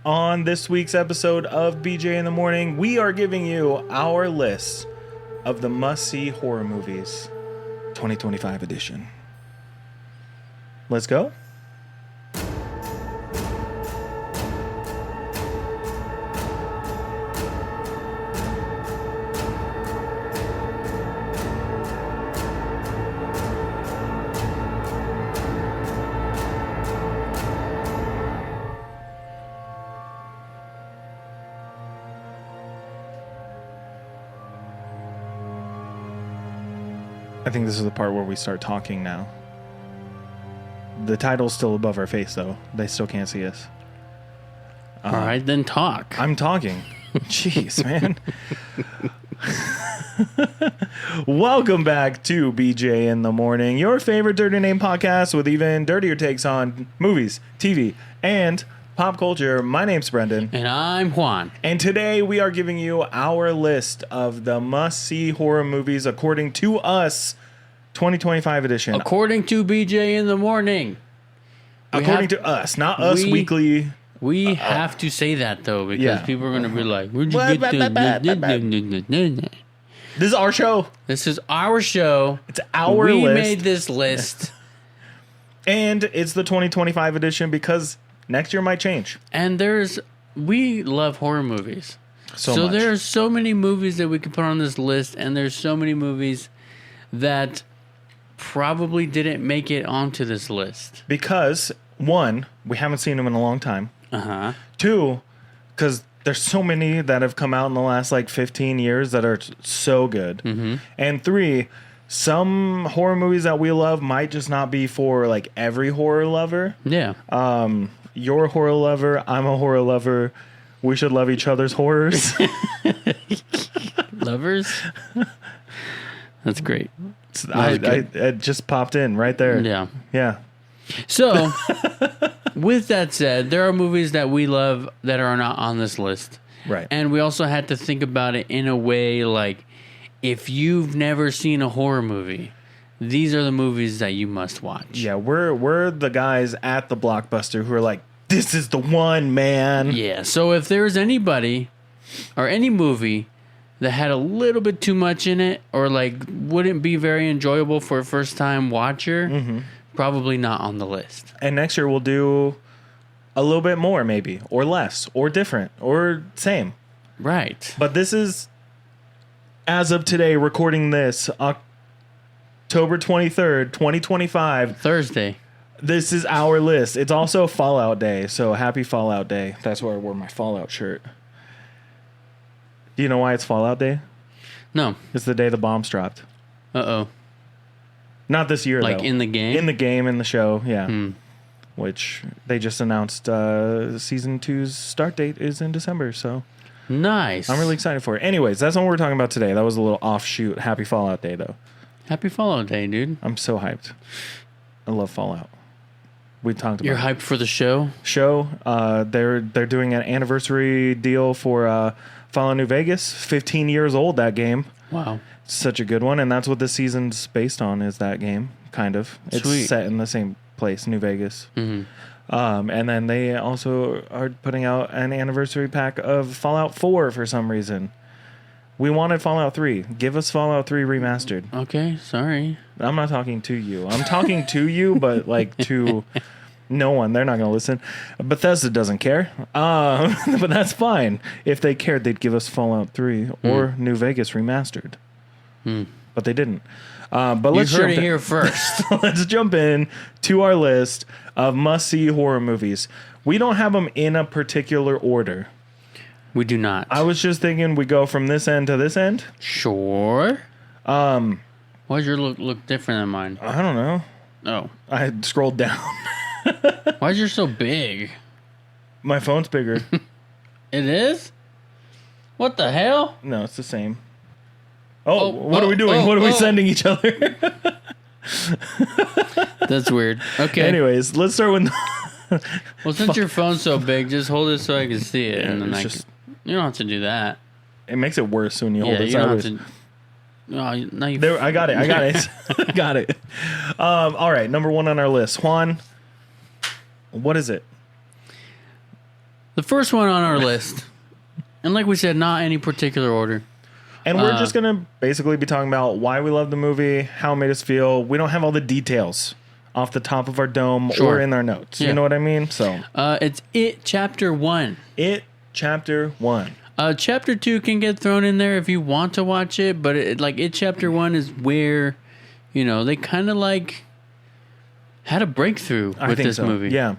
On this week's episode of BJ in the Morning, we are giving you our list of the must-see horror movies, 2025 edition. Let's go. I think this is the part where we start talking now. The title's still above our face, though. They still can't see us. All right, then talk. I'm talking. Jeez, man. Welcome back to BJ in the Morning, your favorite dirty name podcast with even dirtier takes on movies, TV, and pop culture. My name's Brendan. And I'm Juan. And today we are giving you our list of the must-see horror movies according to us, 2025 edition. According to BJ in the Morning. According to us, not us weekly. We have to say that, though, because people are going to be like, where'd you get this? This is our show. This is our show. It's our list. We made this list. And it's the 2025 edition because next year might change. And we love horror movies. So much. there's so many movies that we can put on this list, and there's so many movies that probably didn't make it onto this list. Because, one, we haven't seen them in a long time. Uh-huh. Two, because there's so many that have come out in the last, 15 years that are so good. Mm-hmm. And three, some horror movies that we love might just not be for, every horror lover. Yeah. You're a horror lover. I'm a horror lover. We should love each other's horrors. Lovers? That's great. It just popped in right there. Yeah. Yeah. So, with that said, there are movies that we love that are not on this list. Right. And we also had to think about it in a way if you've never seen a horror movie, these are the movies that you must watch. Yeah, we're the guys at the Blockbuster who are like, this is the one, man. Yeah, so if there's anybody or any movie that had a little bit too much in it or wouldn't be very enjoyable for a first time watcher, probably not on the list. And next year we'll do a little bit more maybe, or less, or different, or same. Right. But this is, as of today, recording this, October 23rd, 2025. Thursday. This is our list. It's also Fallout Day, so happy Fallout Day. That's why I wore my Fallout shirt. Do you know why it's Fallout Day? No. It's the day the bombs dropped. Uh-oh. Not this year, though. In the game? In the game, in the show, yeah. Which they just announced Season 2's start date is in December, so... Nice. I'm really excited for it. Anyways, that's what we're talking about today. That was a little offshoot. Happy Fallout Day, though. Happy Fallout Day, dude. I'm so hyped. I love Fallout. We talked about You're hyped for the show? They're doing an anniversary deal for Fallout New Vegas. 15 years old, that game. Wow. Such a good one, and that's what this season's based on, is that game, kind of. It's Sweet. set in the same place, New Vegas. Mm-hmm. And then they also are putting out an anniversary pack of Fallout 4 for some reason. We wanted Fallout 3. Give us Fallout 3 remastered. Okay, sorry. I'm not talking to you. I'm talking to you, but to no one. They're not going to listen. Bethesda doesn't care. But that's fine. If they cared, they'd give us Fallout 3 or New Vegas remastered. But they didn't. But let's heard it here first. Let's jump in to our list of must-see horror movies. We don't have them in a particular order. We do not. I was just thinking we go from this end to this end. Sure. Why does your look different than mine? I don't know. Oh. I had scrolled down. Why is yours so big? My phone's bigger. It is? What the hell? No, it's the same. What are we doing? What are we sending each other? That's weird. Okay. Anyways, let's start with... Well, since your phone's so big, just hold it so I can see it. Yeah, and then you don't have to do that. It makes it worse when you hold it you don't sideways. have to... Oh, now you... There, I got it. I got it. All right, number one on our list. Juan, what is it? The first one on our list, and like we said, not any particular order. And we're just going to basically be talking about why we love the movie, how it made us feel. We don't have all the details off the top of our dome or in our notes. Yeah. You know what I mean? So it's It Chapter 1. It Chapter 1. Chapter 2 can get thrown in there if you want to watch it, but It Chapter 1 is where, they kind of had a breakthrough with this movie. Yeah.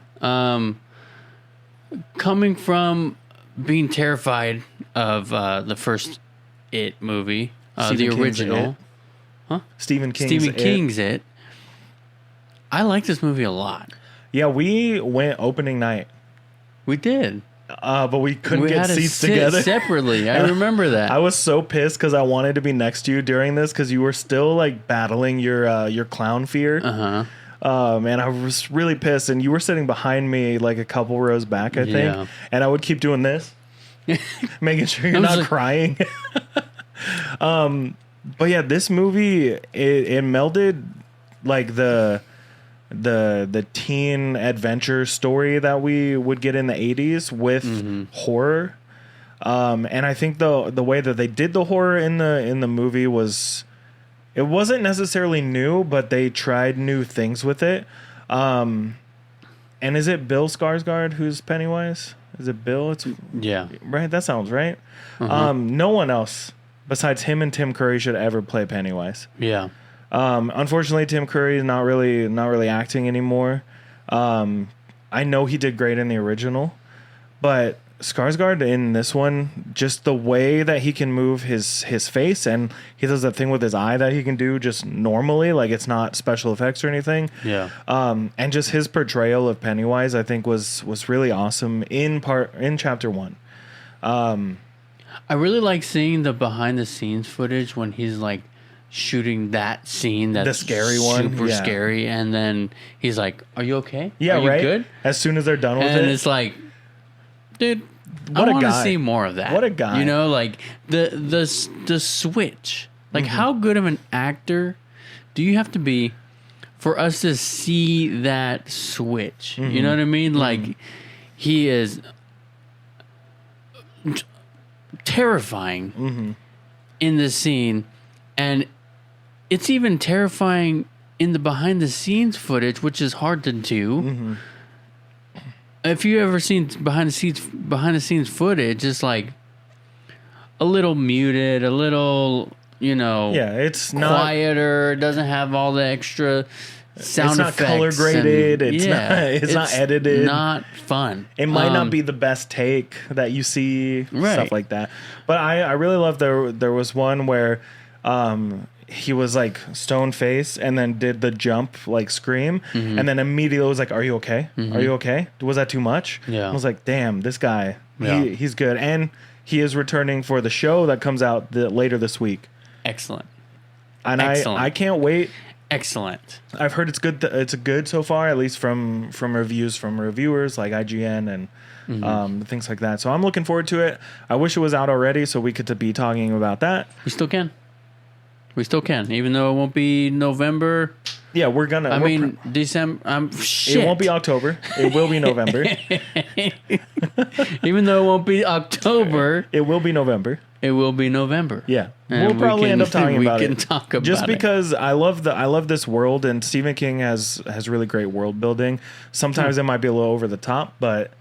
Coming from being terrified of the first It movie, the original. Stephen King's It. I like this movie a lot. Yeah, we went opening night. We did. But we couldn't get seats together separately. I remember that. I was so pissed because I wanted to be next to you during this because you were still battling your clown fear. And I was really pissed, and you were sitting behind me a couple rows back, I think. And I would keep doing this, making sure you're not crying. But yeah, this movie it melded the teen adventure story that we would get in the 80s with horror. And I think the way that they did the horror in the movie it wasn't necessarily new, but they tried new things with it. And is it Bill Skarsgård who's Pennywise? Is it Bill? Yeah. Right? That sounds right. No one else besides him and Tim Curry should ever play Pennywise. Yeah. Unfortunately, Tim Curry is not really acting anymore. I know he did great in the original, but Skarsgård in this one, just the way that he can move his face, and he does that thing with his eye that he can do just normally, it's not special effects or anything. Yeah. And just his portrayal of Pennywise, I think was really awesome in Chapter 1. I really like seeing the behind the scenes footage when he's shooting that scene that's the scary one, super scary, and then he's like, "Are you okay? Yeah, Are you right. Good." As soon as they're done with it, and it's like, dude, what I a want to guy. see more of that. What a guy! The switch. How good of an actor do you have to be for us to see that switch? You know what I mean? He is terrifying in this scene, and it's even terrifying in the behind the scenes footage, which is hard to do. If you ever seen behind the scenes footage, it's a little muted, a little it's quieter. It doesn't have all the extra sound effects. It's not color graded. It's not edited. Not fun. It might not be the best take that you see, stuff like that. But I really love there was one where he was stone faced and then did the jump scream and then immediately was "Are you okay? Are you okay? Was that too much?" Yeah. I was like, damn, this guy, he's good, and he is returning for the show that comes out later this week. Excellent. And I can't wait. Excellent. I've heard it's good. It's good so far, at least from reviews from reviewers like IGN and things like that. So I'm looking forward to it. I wish it was out already so we could be talking about that. We still can, even though it won't be November. Yeah, we're gonna. December. Shit. It won't be October. It will be November. Even though it won't be October, it will be November. It will be November. Yeah, we'll probably end up talking about it. We can talk about it. Just because I love this world, and Stephen King has really great world building. Sometimes it might be a little over the top, but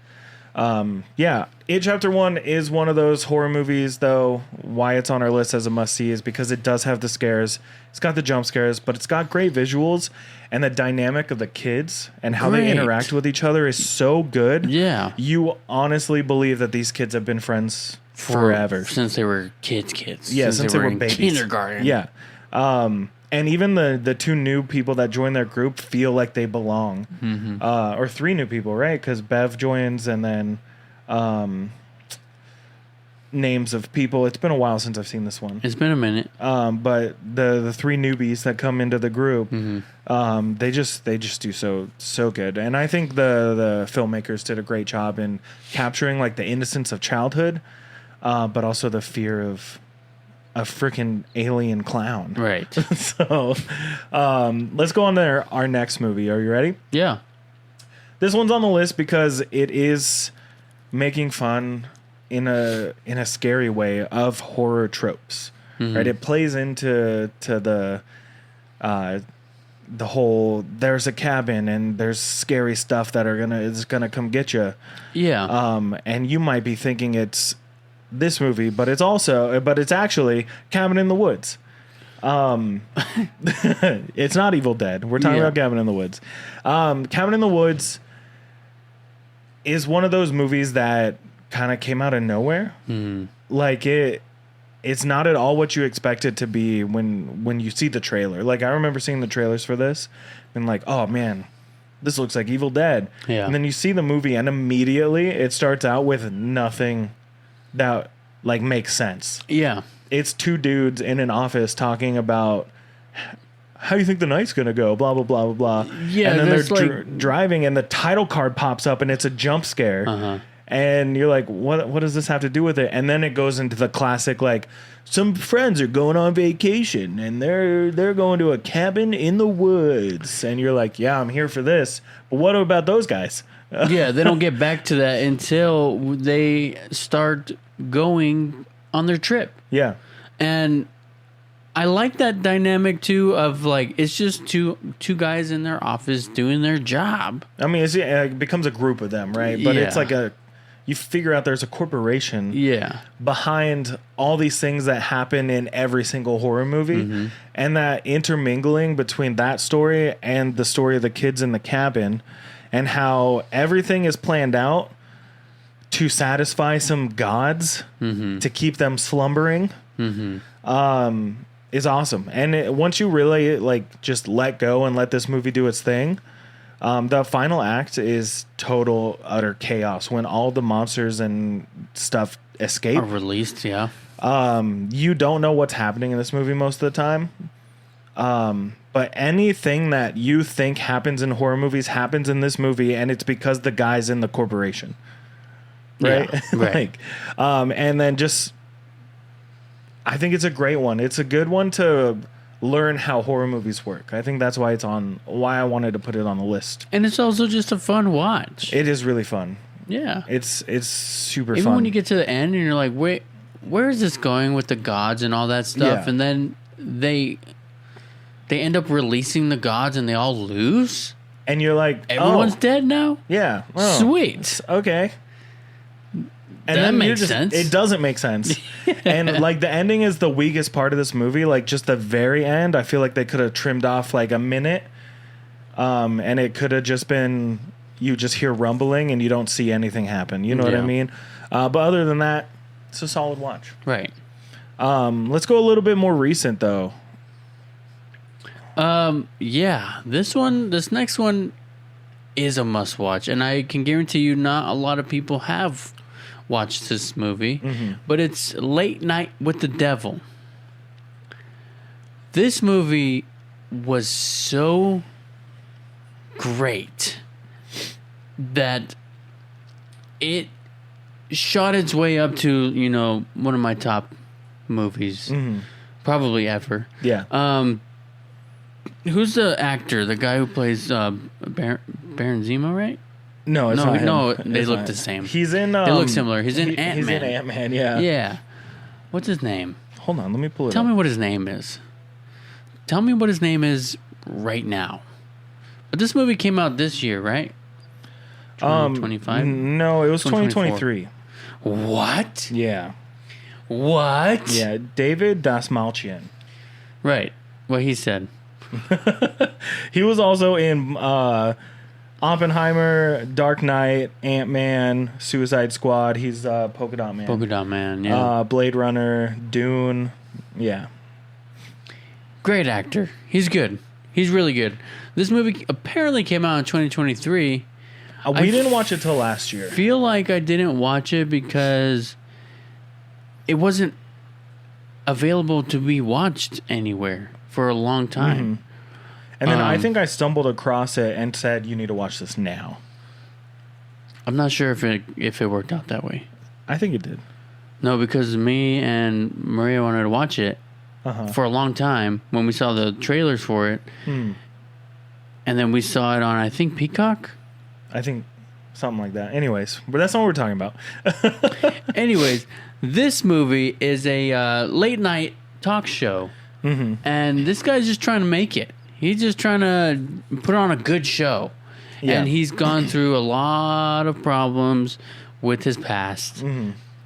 It Chapter 1 is one of those horror movies, though. Why it's on our list as a must-see is because it does have the scares. It's got the jump scares, but it's got great visuals, and the dynamic of the kids and how they interact with each other is so good. Yeah. You honestly believe that these kids have been friends forever. Since they were kids. Yeah, since they were in babies. Kindergarten. Yeah. And even the two new people that join their group feel like they belong. Or three new people, right? Because Bev joins, and then names of people. It's been a while since I've seen this one. It's been a minute. But the three newbies that come into the group, they just do so good. And I think the filmmakers did a great job in capturing the innocence of childhood, but also the fear of a freaking alien clown. Right. So let's go on to our next movie. Are you ready? Yeah. This one's on the list because it is making fun in a scary way of horror tropes. Right? It plays into the whole there's a cabin and there's scary stuff that is gonna come get you. Yeah. And you might be thinking it's this movie, but it's actually Cabin in the Woods. It's not Evil Dead. We're talking about Cabin in the Woods. Cabin in the Woods is one of those movies that kind of came out of nowhere. Like it's not at all what you expect it to be when you see the trailer. Like I remember seeing the trailers for this and like, oh man, this looks like Evil Dead. Yeah. And then you see the movie and immediately it starts out with nothing that like makes sense. Yeah. It's two dudes in an office talking about how you think the night's gonna go, blah blah blah blah blah. Yeah, and then they're like driving, and the title card pops up, and it's a jump scare. And you're like, what does this have to do with it? And then it goes into the classic, like, some friends are going on vacation, and they're going to a cabin in the woods, and you're like, yeah, I'm here for this. But what about those guys? Yeah, they don't get back to that until they start going on their trip. Yeah. And I like that dynamic too of like it's just two guys in their office doing their job. I mean, it becomes a group of them, right? But it's like you figure out there's a corporation behind all these things that happen in every single horror movie. And that intermingling between that story and the story of the kids in the cabin and how everything is planned out to satisfy some gods to keep them slumbering is awesome. And once you really like just let go and let this movie do its thing, the final act is total utter chaos when all the monsters and stuff escape. Are released, yeah. You don't know what's happening in this movie most of the time. But anything that you think happens in horror movies happens in this movie, and it's because the guy's in the corporation. Right? Yeah, right. And then I think it's a great one. It's a good one to learn how horror movies work. I think that's why why I wanted to put it on the list. And it's also just a fun watch. It is really fun. Yeah. It's super fun. Even when you get to the end and you're like, wait, where is this going with the gods and all that stuff? Yeah. And then they end up releasing the gods and they all lose? And you're like, everyone's dead now? Yeah. Oh, sweet. Okay. And that then makes sense. It doesn't make sense. And like the ending is the weakest part of this movie. Like just the very end, I feel like they could have trimmed off like a minute. And it could have just been, you just hear rumbling and you don't see anything happen. You know what I mean? But other than that, it's a solid watch. Right. Let's go a little bit more recent though. Yeah, this next one is a must watch. And I can guarantee you not a lot of people have watched this movie, but it's Late Night with the Devil. This movie was so great that it shot its way up to, one of my top movies, probably ever. Yeah. Who's the actor? The guy who plays Baron Zemo, right? No, it's not him. No, they look the same. He's in. They look similar. He's in Ant-Man. He's in Ant-Man. Yeah. Yeah. What's his name? Hold on, let me pull it up. Tell me what his name is. Tell me what his name is right now. But this movie came out this year, right? 2025? No, it was 2023. What? Yeah. What? Yeah, David Dastmalchian. Right. What he said. He was also in Oppenheimer, Dark Knight, Ant-Man, Suicide Squad. He's Polka Dot Man. Polka Dot Man, yeah. Blade Runner, Dune. Yeah. Great actor. He's good. He's really good. This movie apparently came out in 2023. We didn't watch it till last year. I feel like I didn't watch it because it wasn't available to be watched anywhere for a long time. And then I think I stumbled across it and said, you need to watch this now. I'm not sure if it worked out that way. I think it did. No, because me and Maria wanted to watch it for a long time when we saw the trailers for it. And then we saw it on, I think, Peacock? I think something like that. Anyways, but that's not what we're talking about. Anyways, this movie is a late night talk show, and this guy's just trying to make it. He's just trying to put on a good show, and he's gone through a lot of problems with his past.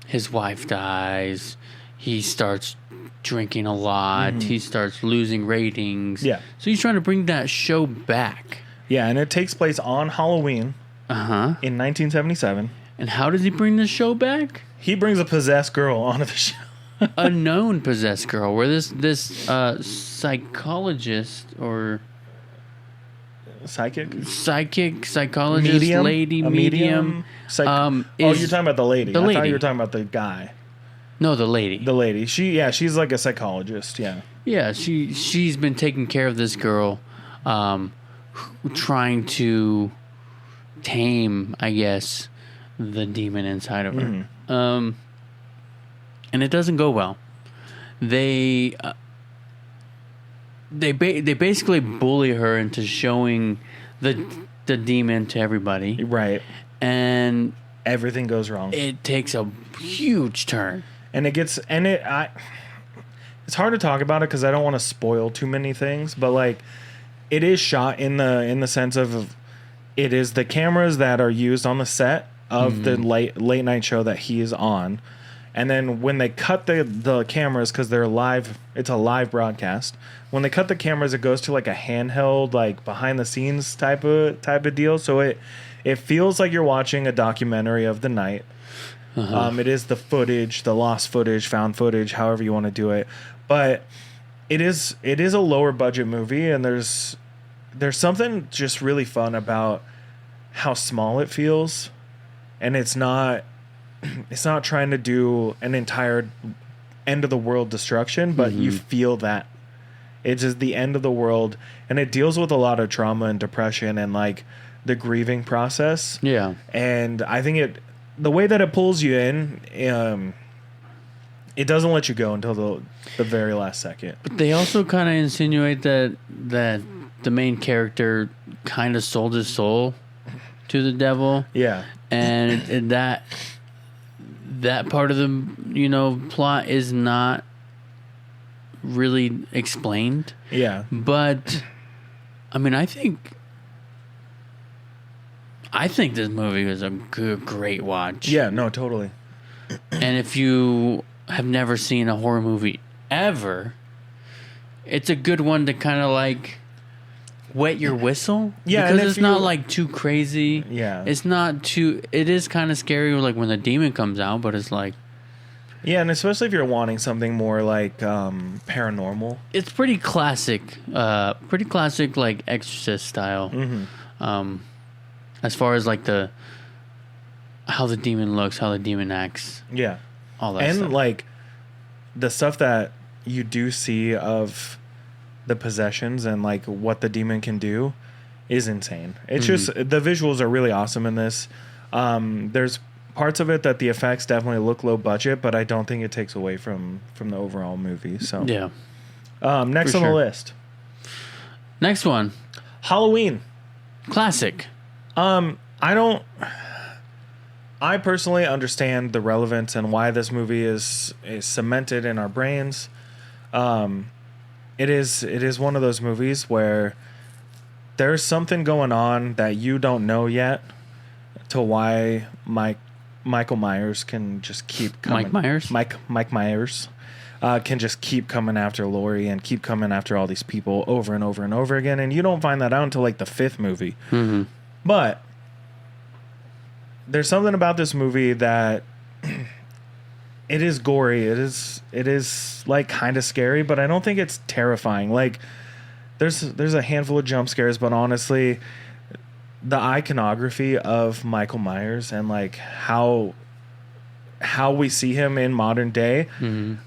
His wife dies. He starts drinking a lot. He starts losing ratings. Yeah. So he's trying to bring that show back. Yeah, and it takes place on Halloween in 1977. And how does he bring the show back? He brings a possessed girl onto the show. A known possessed girl, where this psychologist or psychologist medium? lady A medium. you're talking about the lady. I thought you were talking about the guy. No, the lady. The lady. She's like a psychologist. Yeah. Yeah, she's been taking care of this girl, trying to tame, I guess, the demon inside of her. And it doesn't go well. They basically bully her into showing the demon to everybody. Right. And everything goes wrong. It takes a huge turn. And it's hard to talk about it because I don't want to spoil too many things, but like it is shot in the sense of it is the cameras that are used on the set of the late night show that he is on. And then when they cut the cameras, because they're live, it's a live broadcast. When they cut the cameras, it goes to like a handheld, like behind the scenes type of deal. So it feels like you're watching a documentary of the night. It is the footage, the lost footage, found footage, however you want to do it. But it is a lower budget movie, and there's something just really fun about how small it feels, and it's not trying to do an entire end of the world destruction, but you feel that it's just the end of the world, and it deals with a lot of trauma and depression and like the grieving process. Yeah. And I think the way that it pulls you in, it doesn't let you go until the very last second. But they also kind of insinuate that the main character kind of sold his soul to the devil. Yeah. And that part of the plot is not really explained. Yeah. But I mean, I think this movie was a great watch. Yeah, no, totally. And if you have never seen a horror movie ever, it's a good one to kind of like wet your whistle. Yeah, because it's not like too crazy. Yeah. It's not too. It is kind of scary, like when the demon comes out, but it's like. Yeah, and especially if you're wanting something more like paranormal. It's pretty classic. Like Exorcist style. As far as like how the demon looks, how the demon acts. Yeah. All that stuff. And like the stuff that you do see of the possessions and like what the demon can do is insane. It's just the visuals are really awesome in this. There's parts of it that the effects definitely look low budget, but I don't think it takes away from the overall movie. So yeah. Next on the list. Next one. Halloween. Classic. I personally understand the relevance and why this movie is cemented in our brains. It is one of those movies where there's something going on that you don't know yet to why Michael Myers can just keep coming. Mike Myers can just keep coming after Laurie and keep coming after all these people over and over and over again, and you don't find that out until like the 5th movie. But there's something about this movie that it is gory. It is like kind of scary, but I don't think it's terrifying. Like there's a handful of jump scares, but honestly, the iconography of Michael Myers and like how we see him in modern day,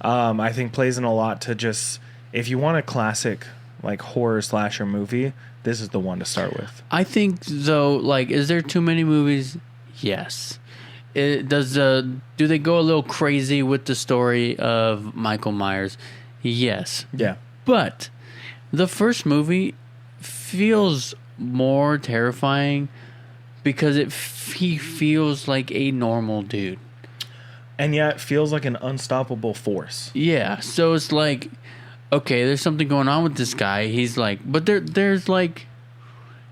I think plays in a lot to just, if you want a classic like horror slasher movie, this is the one to start with. I think though, like, is there too many movies? Yes. Do they go a little crazy with the story of Michael Myers? Yes. Yeah. But the first movie feels more terrifying because he feels like a normal dude. And yet feels like an unstoppable force. Yeah, so it's like, okay, there's something going on with this guy. He's like, but there's like,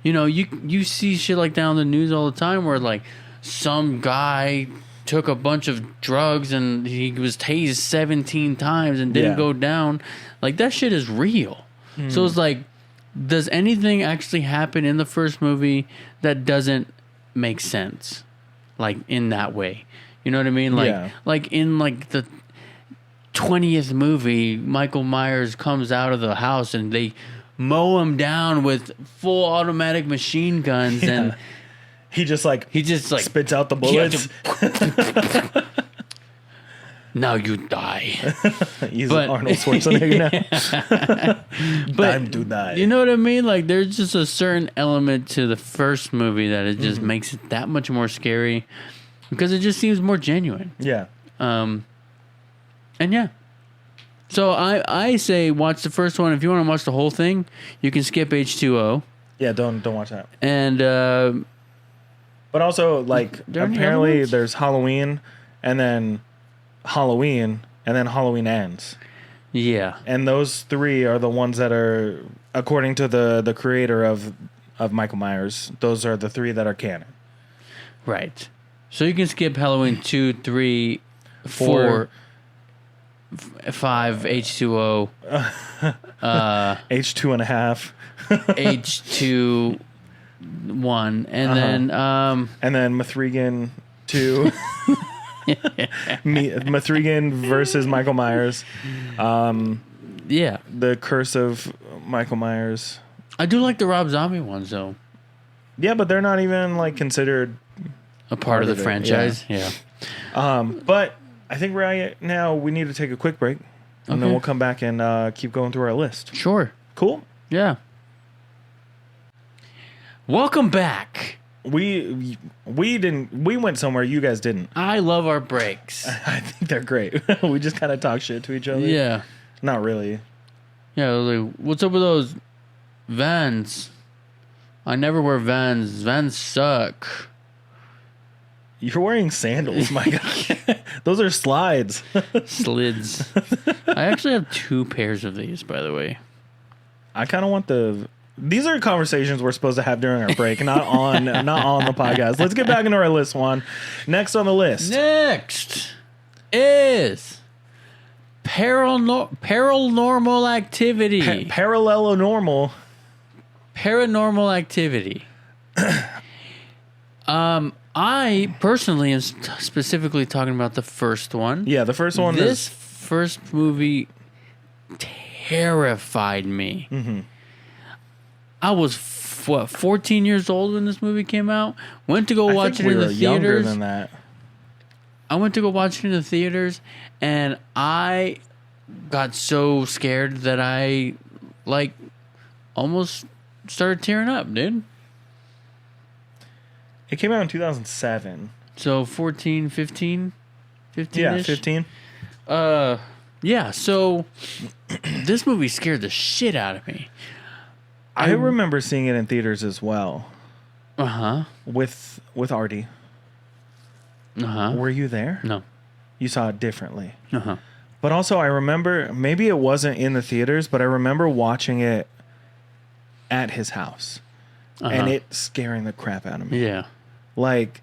you know, you see shit like that on the news all the time where like some guy took a bunch of drugs and he was tased 17 times and didn't go down. Like, that shit is real. So it's like, does anything actually happen in the first movie that doesn't make sense? Like, in that way. You know what I mean? Like in like the 20th movie, Michael Myers comes out of the house and they mow him down with full automatic machine guns and he just like spits out the bullets. Now you die. He's Arnold Schwarzenegger now. But Time to die. You know what I mean? Like, there's just a certain element to the first movie that it just makes it that much more scary because it just seems more genuine. Yeah. And yeah. So I say watch the first one. If you want to watch the whole thing, you can skip H2O. Yeah, don't watch that. And but also, like, apparently there's Halloween and then Halloween Ends. Yeah. And those three are the ones that are, according to the creator of Michael Myers, those are the three that are canon. Right. So you can skip Halloween 2, 3, 4, 5, H2O, H2 and a half, H2, 1, and then Mithrigan 2. Mithrigan versus Michael Myers. Yeah. The Curse of Michael Myers. I do like the Rob Zombie ones, though. Yeah, but they're not even like considered a part of the franchise. Yeah. But I think right now we need to take a quick break, and then we'll come back and keep going through our list. Sure. Cool? Yeah. Welcome back. We went somewhere you guys didn't. I love our breaks. I think they're great. We just kind of talk shit to each other. Yeah. Not really. Yeah, like, what's up with those Vans? I never wear Vans. Vans suck. You're wearing sandals, my God. Those are slides. Slids. I actually have 2 pairs of these, by the way. I kind of want the... These are conversations we're supposed to have during our break, not on the podcast. Let's get back into our list, Juan. Next on the list. Next is Paranormal Activity. Parallelonormal. Paranormal Activity. I personally am specifically talking about the first one. Yeah, the first one. This first movie terrified me. Mm-hmm. I was 14 years old when this movie came out. Went to go watch it in the theaters. Younger than that. I went to go watch it in the theaters, and I got so scared that I like almost started tearing up, dude. It came out in 2007. So 14, 15? 15-ish? Yeah, 15. Yeah, so this movie scared the shit out of me. I remember seeing it in theaters as well. Uh-huh. With Artie. Uh-huh. Were you there? No. You saw it differently. Uh-huh. But also I remember, maybe it wasn't in the theaters, but I remember watching it at his house. Uh-huh. And it scaring the crap out of me. Yeah. Like,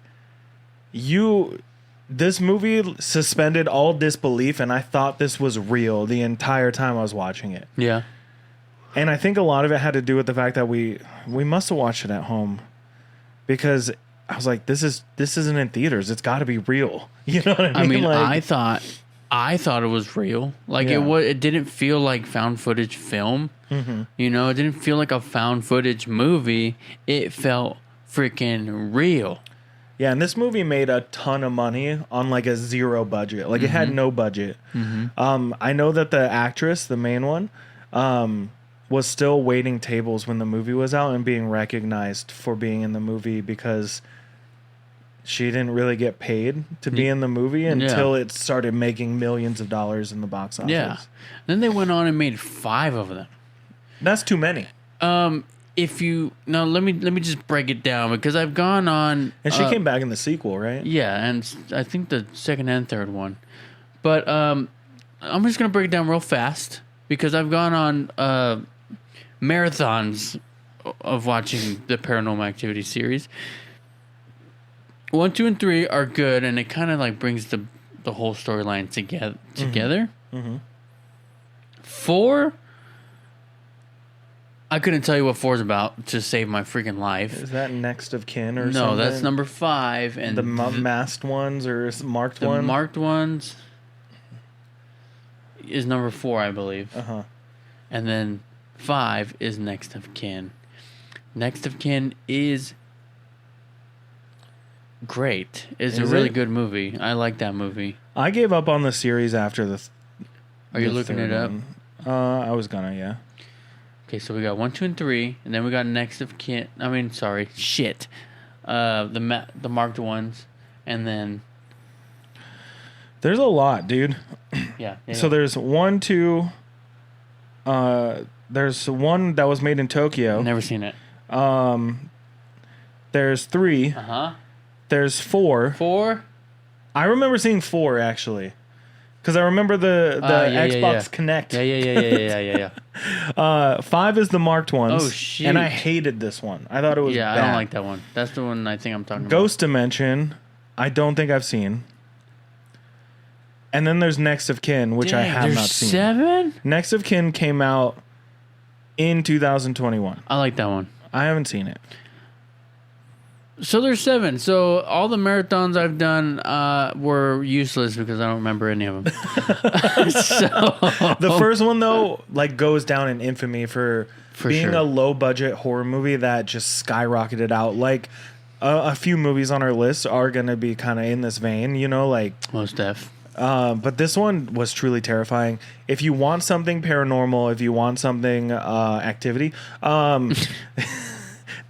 this movie suspended all disbelief, and I thought this was real the entire time I was watching it. Yeah. And I think a lot of it had to do with the fact that we must have watched it at home, because I was like, this isn't in theaters. It's got to be real. You know what I mean? I mean, like, I thought it was real. Like, it didn't feel like found footage film. Mm-hmm. You know, it didn't feel like a found footage movie. It felt freaking real. Yeah, and this movie made a ton of money on like a zero budget. Like, it had no budget. Mm-hmm. I know that the actress, the main one, was still waiting tables when the movie was out and being recognized for being in the movie, because she didn't really get paid to be in the movie until it started making millions of dollars in the box office. Yeah. Then they went on and made 5 of them. That's too many. It if you no, let me just break it down because I've gone on. And she came back in the sequel, right? Yeah, and I think the second and third one. But I'm just gonna break it down real fast because I've gone on marathons of watching the Paranormal Activity series. 1, 2, and 3 are good, and it kind of like brings the whole storyline together. Mm-hmm. 4. I couldn't tell you what 4 is about to save my freaking life. Is that Next of Kin or something? No, that's number 5. And the masked ones or marked one? one? The marked ones is number 4, I believe. Uh-huh. And then 5 is Next of Kin. Next of Kin is great. It's a really good movie. I like that movie. I gave up on the series after the Are you looking it up? I was gonna, yeah. Okay, so we got 1, 2, and 3, and then we got Next of Kin. I mean, sorry, shit. The marked ones, and then there's a lot, dude. Yeah. So there's 1, 2. There's one that was made in Tokyo. Never seen it. There's 3. There's 4. 4. I remember seeing 4 actually, because I remember the Xbox Connect. Yeah. 5 is the marked ones. Oh shit! And I hated this one. I thought it was bad. I don't like that one. That's the one I think I'm talking about. Ghost Dimension, I don't think I've seen. And then there's Next of Kin, which I have not seen. 7? Next of Kin came out in 2021. I like that one. I haven't seen it. So there's 7. So all the marathons I've done were useless because I don't remember any of them. The first one though, like, goes down in infamy for being a low budget horror movie that just skyrocketed out. Like a few movies on our list are gonna be kind of in this vein, you know, like Most Def. But this one was truly terrifying. If you want something paranormal, if you want something activity,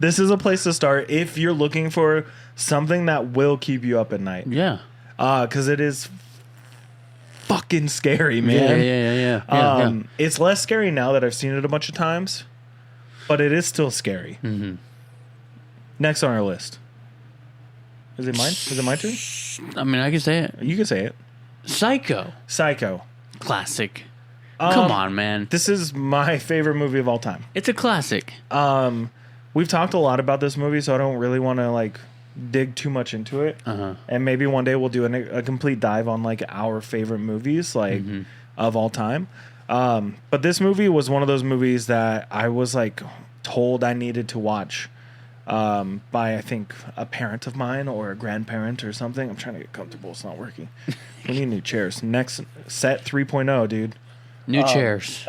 this is a place to start if you're looking for something that will keep you up at night. Yeah. Because it is fucking scary, man. Yeah. It's less scary now that I've seen it a bunch of times, but it is still scary. Mm-hmm. Next on our list. Is it mine? Is it my turn? I mean, I can say it. You can say it. Psycho. Classic. Um, Come on, man. This is my favorite movie of all time. It's a classic. We've talked a lot about this movie, so I don't really want to like dig too much into it. And maybe one day we'll do a complete dive on like our favorite movies, like of all time. But this movie was one of those movies that I was like told I needed to watch by, I think, a parent of mine or a grandparent or something. I'm trying to get comfortable. It's not working. We need new chairs. Next set 3.0, dude. New chairs.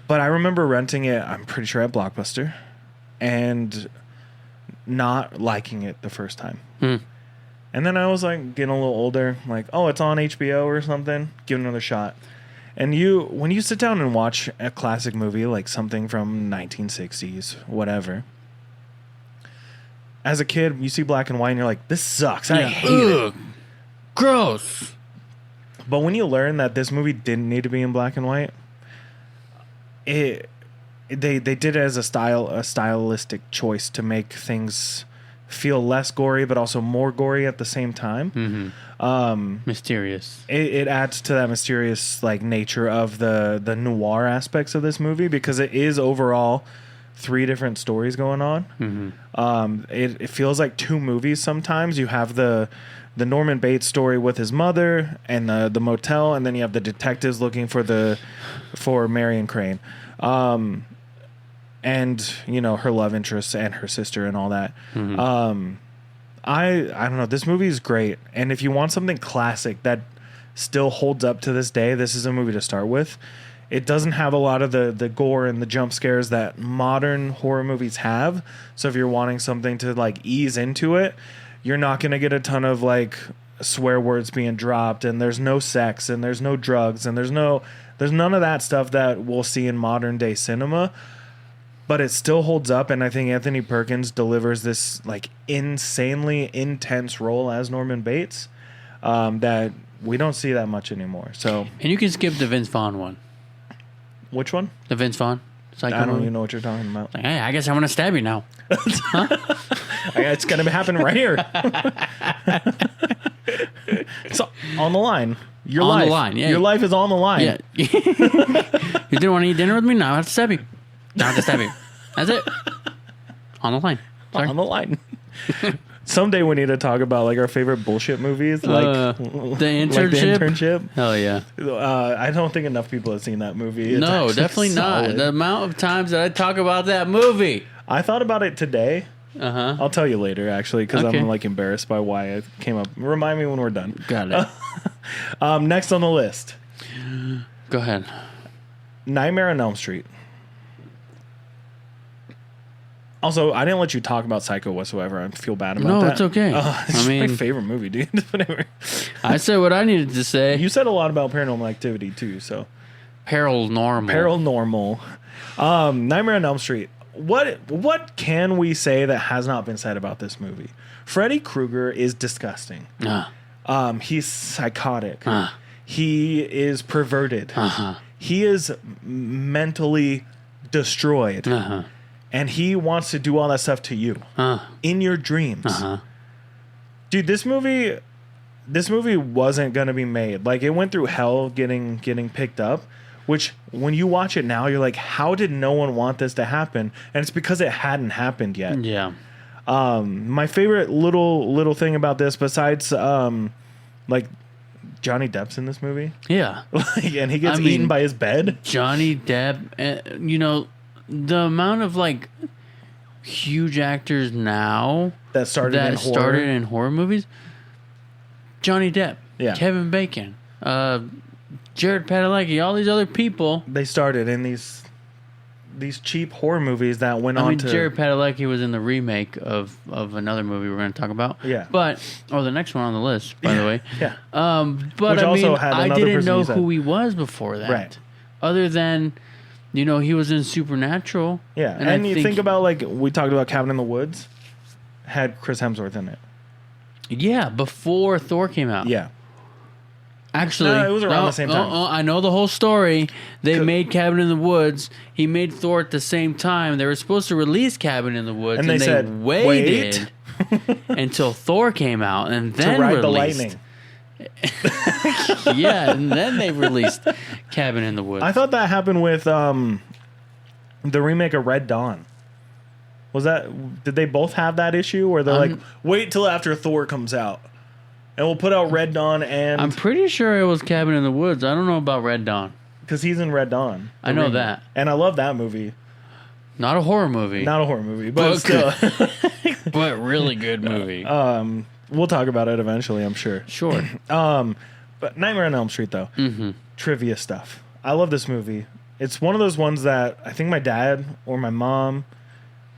But I remember renting it, I'm pretty sure at Blockbuster, and not liking it the first time. And then I was like getting a little older, like, oh, it's on HBO or something, give it another shot. And when you sit down and watch a classic movie, like something from 1960s, whatever, as a kid, you see black and white and you're like, this sucks. I hate it. Gross. But when you learn that this movie didn't need to be in black and white, they did it as a stylistic choice to make things feel less gory but also more gory at the same time. Mysterious. It adds to that mysterious like nature of the noir aspects of this movie, because it is overall 3 different stories going on. It feels like 2 movies sometimes. You have the Norman Bates story with his mother and the motel, and then you have the detectives looking for Marion Crane, and you know, her love interest and her sister and all that. I don't know, this movie is great, and if you want something classic that still holds up to this day, this is a movie to start with. It doesn't have a lot of the gore and the jump scares that modern horror movies have, so if you're wanting something to like ease into it, you're not going to get a ton of like swear words being dropped, and there's no sex, and there's no drugs, and there's none of that stuff that we'll see in modern day cinema. But it still holds up, and I think Anthony Perkins delivers this like insanely intense role as Norman Bates that we don't see that much anymore. So, and you can skip the Vince Vaughn one. Which one? The Vince Vaughn. Psycho I don't movie? even know what you're talking about. Like, hey, I guess I want to stab you now. It's going to happen right here. It's on the line. Your On life. the line, yeah. Your life is on the line. Yeah. You didn't want to eat dinner with me? Now I have to stab you. Now I have to stab you. That's it. On the line. Sorry. On the line. Someday we need to talk about like our favorite bullshit movies, like The Like the Internship? Internship. Hell yeah. I don't think enough people have seen that movie. It's No, actually definitely not. solid. The amount of times that I talk about that movie. I thought about it today. Uh-huh. I'll tell you later, actually, because Okay. I'm like embarrassed by why it came up. Remind me when we're done. Got it. Next on the list, Go ahead. Nightmare on Elm Street. Also, I didn't let you talk about Psycho whatsoever. I feel bad about No, that. it's okay. It's I my mean- favorite movie, dude. Whatever. I said what I needed to say. You said a lot about Paranormal Activity too, so Paranormal. Paranormal. Nightmare on Elm Street. What can we say that has not been said about this movie? Freddy Krueger is disgusting. He's psychotic. He is perverted. He is mentally destroyed. And he wants to do all that stuff to you in your dreams. Dude, this movie wasn't gonna be made. Like, it went through hell getting picked up, which when you watch it now, you're like, how did no one want this to happen? And it's because it hadn't happened yet. Yeah. My favorite little thing about this, besides like Johnny Depp's in this movie, Yeah. and he gets eaten by his bed. Johnny Depp, you know, the amount of like huge actors now That started in horror. movies. Johnny Depp, Yeah. Kevin Bacon, Jared Padalecki, all these other people. They started in these cheap horror movies that went on to Jared Padalecki was in the remake of another movie we're going to talk about. Yeah. But the next one on the list, by the way. Yeah. But Which I also mean, had I another didn't person know you said. who he was before that. Right. Other than, you know, he was in Supernatural. Yeah. And And I you think about, like, we talked about Cabin in the Woods, had Chris Hemsworth in it. Yeah, before Thor came out. Yeah. Actually, No, it was around the same time. I know the whole story. They made Cabin in the Woods. He made Thor at the same time. They were supposed to release Cabin in the Woods, And they said, waited until Thor came out, and then to ride released. the lightning. Yeah, and then they released Cabin in the Woods. I thought that happened with the remake of Red Dawn. Did they both have that issue where they're like, wait till after Thor comes out and we'll put out Red Dawn, and I'm pretty sure it was Cabin in the Woods. I don't know about Red Dawn. because he's in Red Dawn. I know remake. that. And I love that movie. Not a horror movie, Not a horror movie, but still. but really good movie. We'll talk about it eventually, I'm sure. Sure. But Nightmare on Elm Street, though. Trivia stuff. I love this movie. It's one of those ones that I think my dad or my mom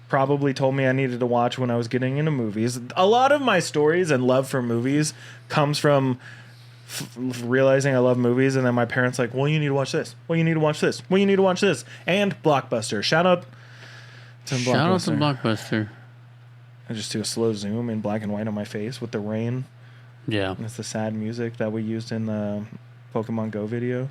probably told me I needed to watch when I was getting into movies. A lot of my stories and love for movies comes from realizing I love movies, and then my parents like, well, you need to watch this. Well, you need to watch this. Well, you need to watch this. And Blockbuster. Shout out to Blockbuster. Shout out to Blockbuster. I just do a slow zoom in black and white on my face with the rain. Yeah. And it's the sad music that we used in the Pokemon Go video.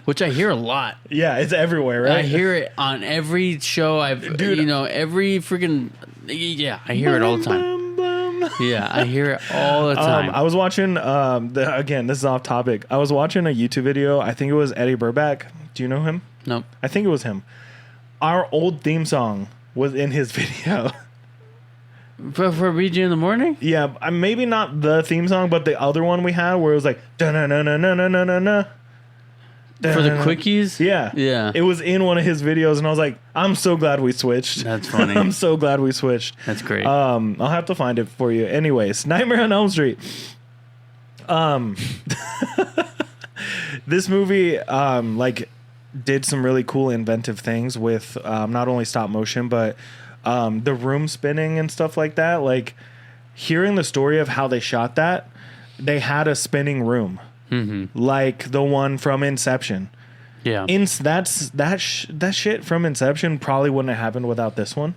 Which I hear a lot. Yeah, it's everywhere, right? I hear it on every show Dude. you know, every freaking, yeah, I hear it all the time. Yeah, I hear it all the time. I was watching, again, this is off topic. I was watching a YouTube video. I think it was Eddie Burback. Do you know him? Nope. I think it was him. Our old theme song was in his video. For BG in the morning? Yeah, maybe not the theme song, but the other one we had where it was like, da-na-na-na-na-na-na-na. For the quickies? Yeah. Yeah. It was in one of his videos, and I was like, I'm so glad we switched. That's funny. I'm so glad we switched. That's great. I'll have to find it for you. Anyways, Nightmare on Elm Street. This movie, did some really cool inventive things with not only stop motion, but the room spinning and stuff like that. Like, hearing the story of how they shot that, they had a spinning room. Like the one from Inception. Yeah. That shit from Inception probably wouldn't have happened without this one.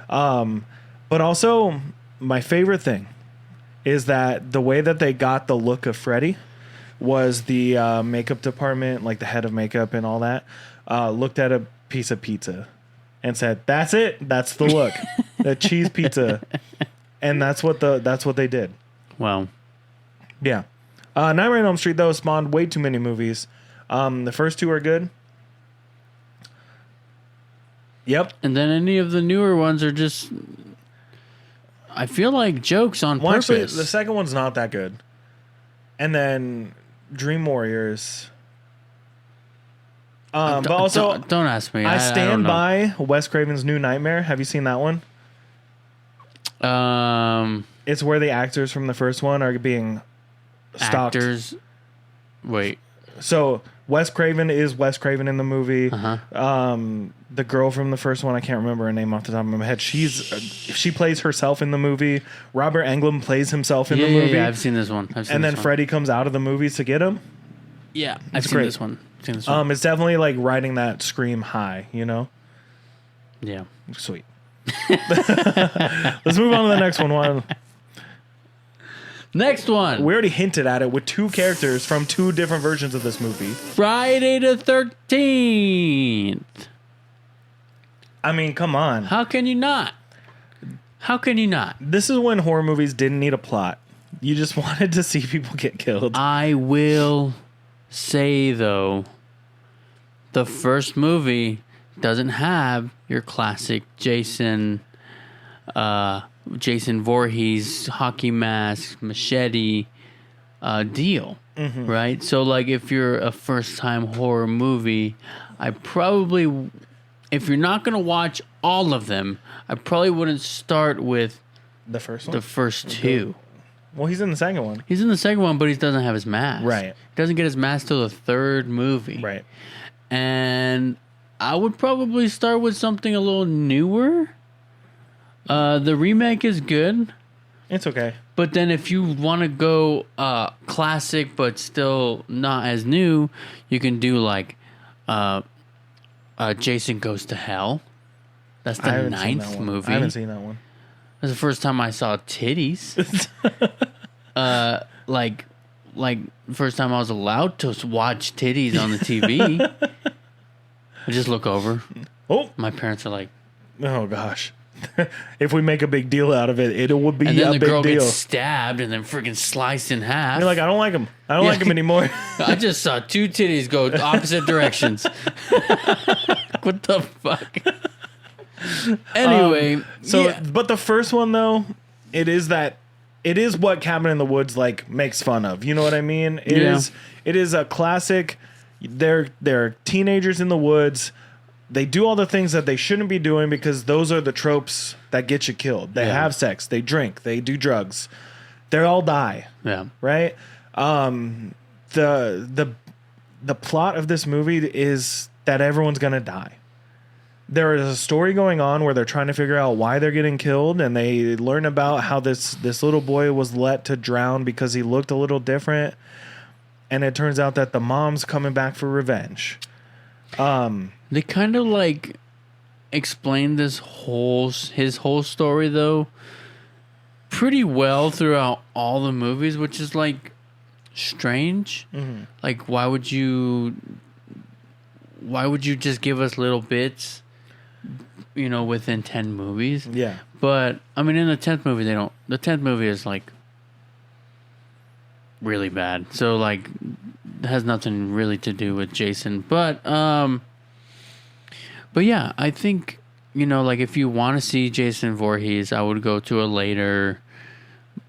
But also, my favorite thing is that the way that they got the look of Freddy was the makeup department, like the head of makeup and all that. looked at a piece of pizza and said, "That's it. That's the look. The cheese pizza." And that's what they did. Wow. Yeah. Nightmare on Elm Street though spawned way too many movies. The first two are good. Yep. And then any of the newer ones are just, I feel like jokes on purpose. Actually, the second one's not that good. And then Dream Warriors. But also, don't ask me. I stand by Wes Craven's New Nightmare. Have you seen that one? It's where the actors from the first one are being stalked. Actors. Wait. So Wes Craven is Wes Craven in the movie. Uh-huh. The girl from the first one, I can't remember her name off the top of my head. She plays herself in the movie. Robert Englund plays himself in the movie. Yeah, I've seen this one. And then Freddy comes out of the movies to get him. Yeah, I've seen this one. It's definitely like riding that Scream high, you know? Yeah. Sweet. Let's move on to the next one. Next one. We already hinted at it with two characters from two different versions of this movie. Friday the 13th. I mean, come on. How can you not? How can you not? This is when horror movies didn't need a plot. You just wanted to see people get killed. I will say, though, the first movie doesn't have your classic Jason Voorhees hockey mask machete deal, right? So like if you're a first time horror movie, if you're not going to watch all of them, I probably wouldn't start with the first one, the first two. Well, he's in the second one. He's in the second one, but he doesn't have his mask. Right. He doesn't get his mask till the third movie. Right. And I would probably start with something a little newer. The remake is good. It's okay. But then if you want to go classic but still not as new, you can do like Jason Goes to Hell. That's the 9th movie. I haven't seen that one. That's the first time I saw titties. Like first time I was allowed to watch titties on the TV. I just look over. Oh, my parents are like, "Oh gosh." If we make a big deal out of it, it would be a big deal. And then the girl gets stabbed and then freaking sliced in half. You're like, I don't like him. I don't like him anymore. I just saw two titties go opposite directions. What the fuck? Anyway. But the first one, though, it is what Cabin in the Woods, like, makes fun of. You know what I mean? It is a classic. They're teenagers in the woods. They do all the things that they shouldn't be doing because those are the tropes that get you killed. They have sex, they drink, they do drugs. They all die. Yeah. Right? The plot of this movie is that everyone's going to die. There is a story going on where they're trying to figure out why they're getting killed, and they learn about how this little boy was let to drown because he looked a little different. And it turns out that the mom's coming back for revenge. They kind of like explained his whole story though pretty well throughout all the movies, which is like strange. Mm-hmm. Like why would you just give us little bits, within 10 movies? Yeah. But I mean in the 10th movie the 10th movie is like really bad. So like it has nothing really to do with Jason, but yeah, I think, like if you want to see Jason Voorhees, I would go to a later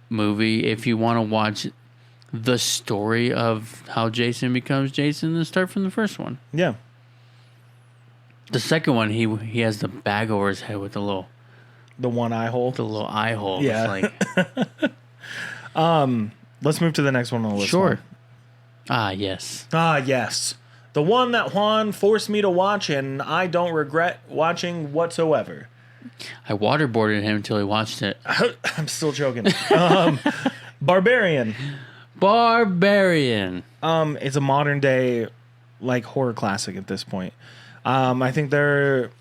movie. If you want to watch the story of how Jason becomes Jason, then start from the first one. Yeah. The second one, he has the bag over his head with the one eye hole. The little eye hole. Yeah. It's like let's move to the next one on the list. Sure. Yes. Yes. The one that Juan forced me to watch, and I don't regret watching whatsoever. I waterboarded him until he watched it. I'm still joking. Barbarian. It's a modern day, like, horror classic at this point. I think there's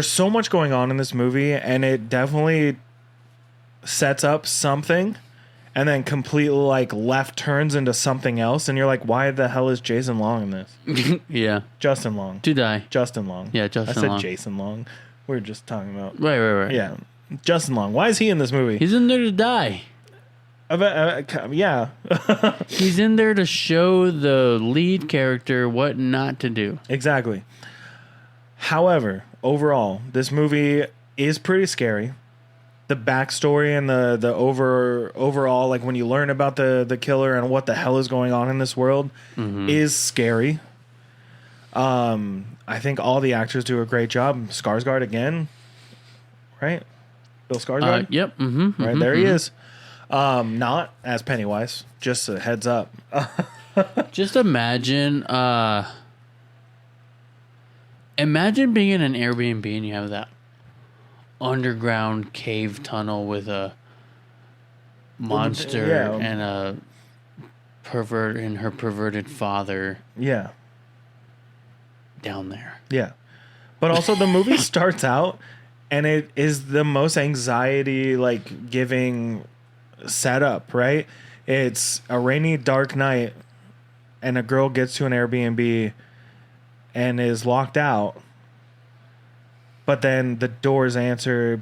so much going on in this movie, and it definitely sets up something, and then completely like left turns into something else, and you're like, why the hell is Jason Long in this? Yeah. Justin Long. To die. Justin Long. Yeah, Justin I said Long. Jason Long. We were just talking about. Right. Yeah. Justin Long. Why is he in this movie? He's in there to die. Yeah. He's in there to show the lead character what not to do. Exactly. However, overall, this movie is pretty scary. The backstory and the overall, like when you learn about the killer and what the hell is going on in this world, is scary. I think all the actors do a great job. Skarsgård again, right? Bill Skarsgård. Yep. Right there he is. Not as Pennywise. Just a heads up. Just imagine. Imagine being in an Airbnb and you have that underground cave tunnel with a monster and a pervert and her perverted father. Yeah. Down there. Yeah. But also the movie starts out and it is the most anxiety like giving setup, right? It's a rainy dark night and a girl gets to an Airbnb and is locked out. But then the doors answer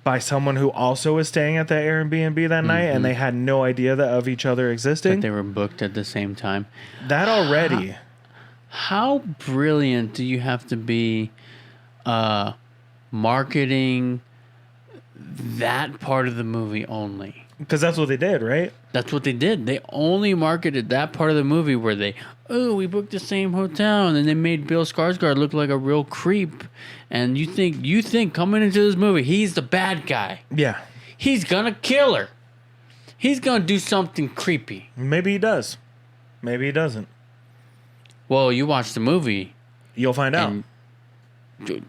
by someone who also is staying at that Airbnb that night, and they had no idea of each other existing. That they were booked at the same time. That already. How brilliant do you have to be marketing that part of the movie only? Because that's what they did, right? That's what they did. They only marketed that part of the movie where we booked the same hotel, and then they made Bill Skarsgård look like a real creep. And you think coming into this movie, he's the bad guy. Yeah. He's gonna kill her. He's gonna do something creepy. Maybe he does. Maybe he doesn't. Well, you watch the movie. You'll find out. Dude,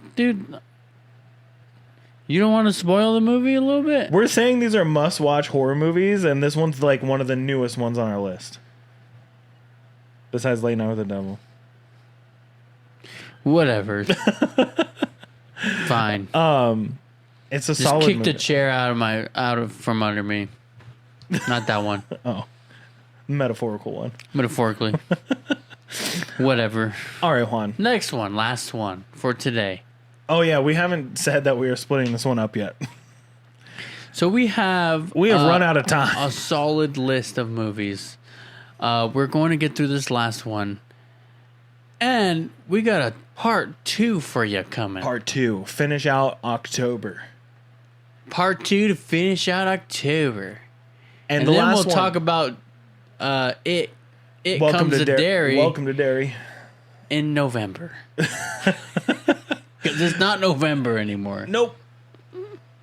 you don't want to spoil the movie a little bit? We're saying these are must-watch horror movies, and this one's like one of the newest ones on our list. Besides Late Night with the Devil. Whatever. Fine. It's a Just solid kick movie. the chair from under me. Not that one. Oh. Metaphorical one. Metaphorically. Whatever. All right, Juan. Next one. Last one for today. Oh, yeah. We haven't said that we are splitting this one up yet. So we have run out of time. A solid list of movies. We're going to get through this last one. And we got a part 2 for you coming. Part 2. Finish out October. Part 2 to finish out October. And then last we'll talk about It Welcome Comes to Derry. Welcome to Derry. In November. Because it's not November anymore. Nope.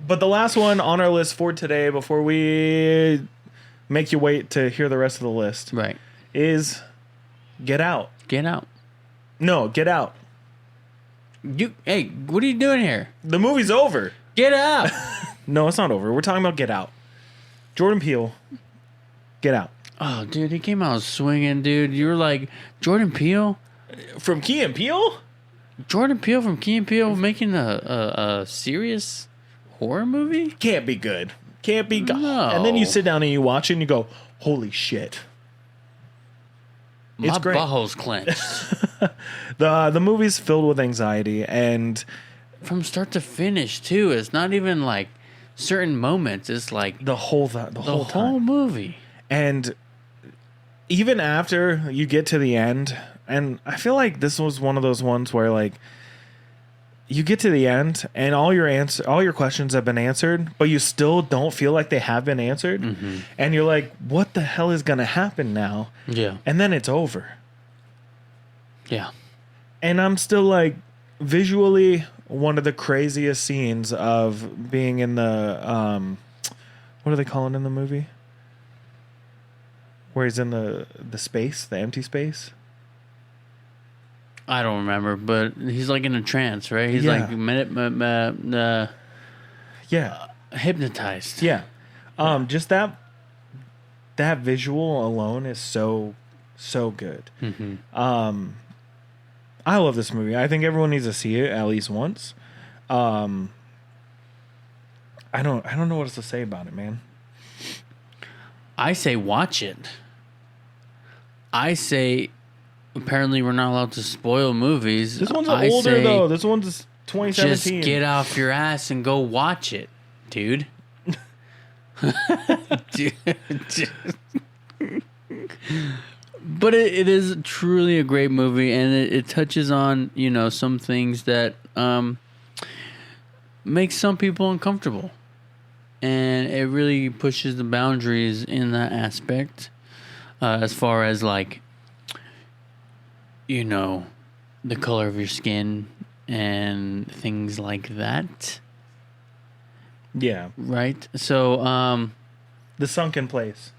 But the last one on our list for today, before we make you wait to hear the rest of the list, Right. is Get Out. Get Out. No, Get Out. Hey, what are you doing here? The movie's over. Get Out. No, it's not over. We're talking about Get Out. Jordan Peele. Get Out. Oh, dude, he came out swinging, dude. You were like, Jordan Peele? From Key and Peele? Jordan Peele from Key and Peele making a serious horror movie? Can't be good. Can't be good. No. And then you sit down and you watch it and you go, holy shit. It's My great. butthole's clenched. The movie's filled with anxiety, and From start to finish, too. It's not even like certain moments. It's like the whole time. movie. And even after you get to the end, and I feel like this was one of those ones where like you get to the end and all your questions have been answered, but you still don't feel like they have been answered. Mm-hmm. And you're like, what the hell is going to happen now? Yeah. And then it's over. Yeah. And I'm still like, visually, one of the craziest scenes of being in the what do they call it in the movie? Where he's in the space, the empty space. I don't remember, but he's like in a trance, right? He's Yeah. like Yeah. hypnotized. Yeah. Just that visual alone is so good. Mm-hmm. I love this movie. I think everyone needs to see it at least once. I don't know what else to say about it, man. I say watch it. I say apparently we're not allowed to spoil movies. This one's older though. This one's 2017. Just get off your ass and go watch it, dude. But it is truly a great movie, and it touches on, you know, some things that make some people uncomfortable. And it really pushes the boundaries in that aspect, as far as, like, you know, the color of your skin and things like that. Yeah. Right? So, The Sunken Place.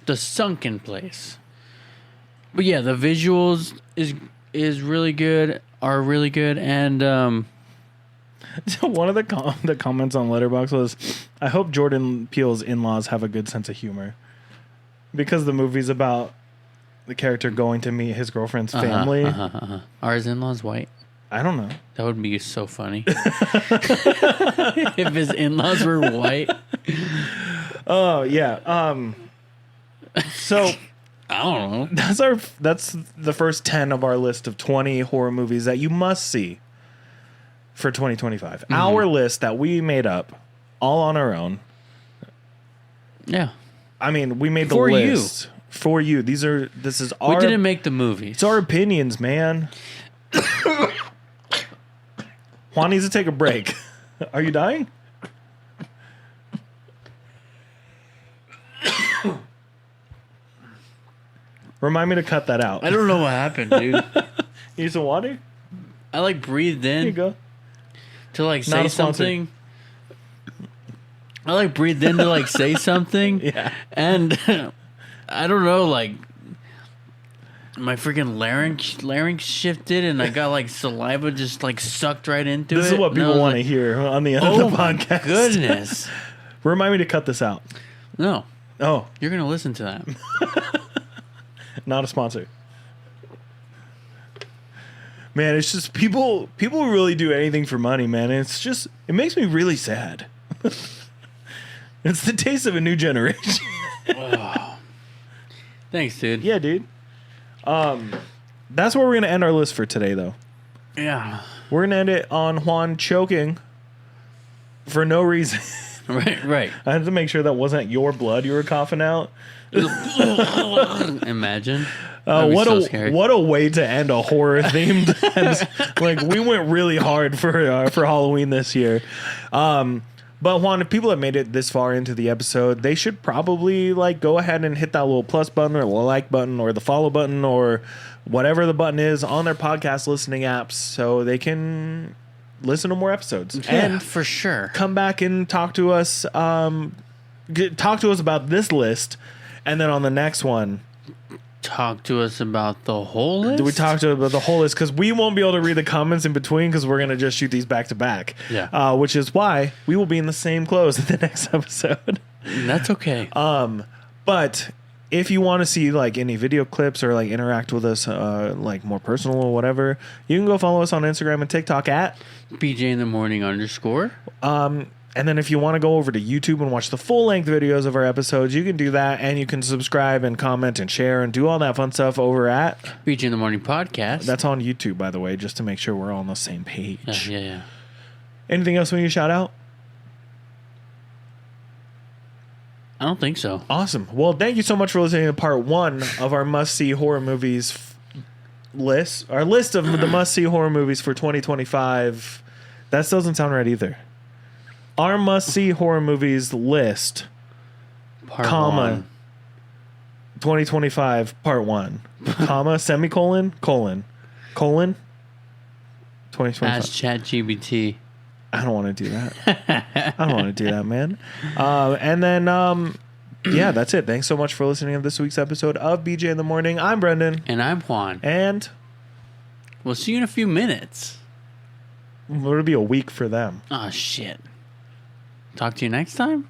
The Sunken Place. But yeah, the visuals is really good, are really good, and one of the comments on Letterboxd was, I hope Jordan Peele's in-laws have a good sense of humor. Because the movie's about the character going to meet his girlfriend's family. Are his in-laws white? I don't know. That would be so funny. If his in-laws were white. Oh, yeah. So I don't know. That's the first 10 of our list of 20 horror movies that you must see for 2025. Mm-hmm. Our list that we made up all on our own. Yeah. I mean, we made the for list you. For you. This is our... We didn't make the movies. It's our opinions, man. Juan needs to take a break. Are you dying? Remind me to cut that out. I don't know what happened, dude. You need some water? I like breathed in. Here you go. To like say something. I like breathed in to like say something. Yeah. And I don't know, like my freaking larynx shifted and I got like saliva just like sucked right into it. This is what people want to hear on the end of the podcast. Goodness. Remind me to cut this out. No. Oh. You're going to listen to that. Not a sponsor. Man, it's just people really do anything for money, man. And it makes me really sad. It's the taste of a new generation. Oh. Thanks, dude. Yeah, dude. That's where we're going to end our list for today, though. Yeah. We're going to end it on Juan choking for no reason. Right. I had to make sure that wasn't your blood you were coughing out. Imagine. What so what a way to end a horror themed. Like, we went really hard for Halloween this year. But Juan, if people have made it this far into the episode, they should probably like go ahead and hit that little plus button or the like button or the follow button or whatever the button is on their podcast listening apps so they can listen to more episodes. Yeah, and for sure. Come back and talk to us. Talk to us about this list, and then on the next one, talk to us about the whole list. Do we talk to about the whole list? Because we won't be able to read the comments in between because we're going to just shoot these back to back. Yeah. Which is why we will be in the same clothes in the next episode. That's okay. But if you want to see like any video clips or like interact with us like more personal or whatever, you can go follow us on Instagram and TikTok at BJ in the morning _. And then if you want to go over to YouTube and watch the full-length videos of our episodes, you can do that, and you can subscribe and comment and share and do all that fun stuff over at BJ in the Morning Podcast. That's on YouTube, by the way, just to make sure we're all on the same page. Yeah. Anything else we need to shout out? I don't think so. Awesome. Well, thank you so much for listening to part 1 of our must-see horror movies list. Our list of the must-see horror movies for 2025. That still doesn't sound right either. Our must-see horror movies list, part 2025, part 1, semicolon, colon, 2025. Ask ChatGPT. I don't want to do that. I don't want to do that, man. And then, yeah, that's it. Thanks so much for listening to this week's episode of BJ in the Morning. I'm Brendan. And I'm Juan. And we'll see you in a few minutes. It'll be a week for them. Oh, shit. Talk to you next time?